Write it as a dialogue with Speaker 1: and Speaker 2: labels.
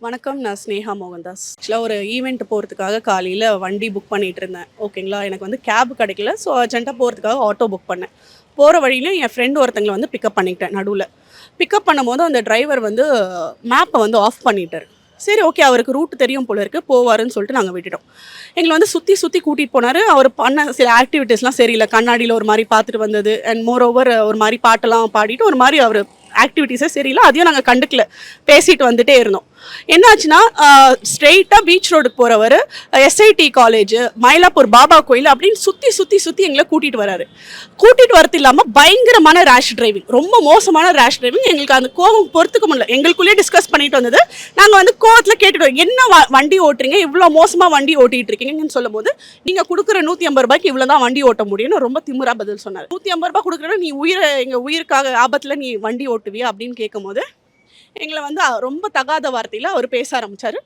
Speaker 1: வணக்கம். நான் ஸ்னேகா மோகன்தாஸ். ஆக்சுவலாக ஒரு ஈவெண்ட் போகிறதுக்காக காலையில் வண்டி புக் பண்ணிகிட்டு இருந்தேன். ஓகேங்களா, எனக்கு வந்து கேப் கிடைக்கல. ஸோ அர்ஜென்ட்டாக போகிறதுக்காக ஆட்டோ புக் பண்ணேன். போகிற வழியில என் ஃப்ரெண்டு ஒருத்தங்களை வந்து பிக்கப் பண்ணிக்கிட்டேன். நடுவில் பிக்கப் பண்ணும்போது அந்த டிரைவர் வந்து மேப்பை வந்து ஆஃப் பண்ணிட்டார். சரி, ஓகே, அவருக்கு ரூட் தெரியும் போல இருக்குது, போவாருன்னு சொல்லிட்டு நாங்கள் விட்டுட்டோம். எங்களை வந்து சுற்றி சுற்றி கூட்டிகிட்டு போனார். அவர் பண்ண சில ஆக்டிவிட்டீஸ்லாம் சரியில்லை. கண்ணாடியில் ஒரு மாதிரி பார்த்துட்டு வந்தது, அண்ட் மோர் ஓவர் ஒரு மாதிரி பாட்டெல்லாம் பாடிட்டு ஒரு மாதிரி அவர் ஆக்டிவிட்டீஸே சரியில்லை. அதையும் நாங்கள் கண்டுக்கல, பேசிட்டு வந்துட்டே இருந்தோம். என்னாச்சுன்னா, ஸ்ட்ரெயிட்டாக பீச் ரோடுக்கு போகிறவர் எஸ்ஐடி காலேஜ், மயிலாப்பூர் பாபா கோயில் அப்படின்னு சுற்றி சுற்றி சுற்றி எங்களை கூட்டிகிட்டு வராரு. கூட்டிகிட்டு வரது இல்லாமல் பயங்கரமான ரேஷ் டிரைவிங், ரொம்ப மோசமான ரேஷ் டிரைவிங். எங்களுக்கு அந்த கோவம் பொறுத்துக்க முடியல. எங்களுக்குள்ளேயே டிஸ்கஸ் பண்ணிட்டு வந்தது. நாங்கள் வந்து கோவத்தில் கேட்டுட்டோம், என்ன வண்டி ஓட்டுறீங்க, இவ்வளோ மோசமாக வண்டி ஓட்டிகிட்டு இருக்கீங்கன்னு சொல்லும் போது, நீங்கள் கொடுக்குற 150 ரூபாய்க்கு இவ்வளோ தான் வண்டி ஓட்ட முடியும்னு ரொம்ப திமிரா பதில் சொன்னார். 150 ரூபாய் கொடுக்குறேன்னா நீ எங்கள் உயிருக்காக ஆபத்தில் நீ வண்டி ஓட்டுவியா அப்படின்னு கேட்கும் போது எங்களை வந்து ரொம்ப தகாத வார்த்தையில் அவர் பேச ஆரம்பித்தார்.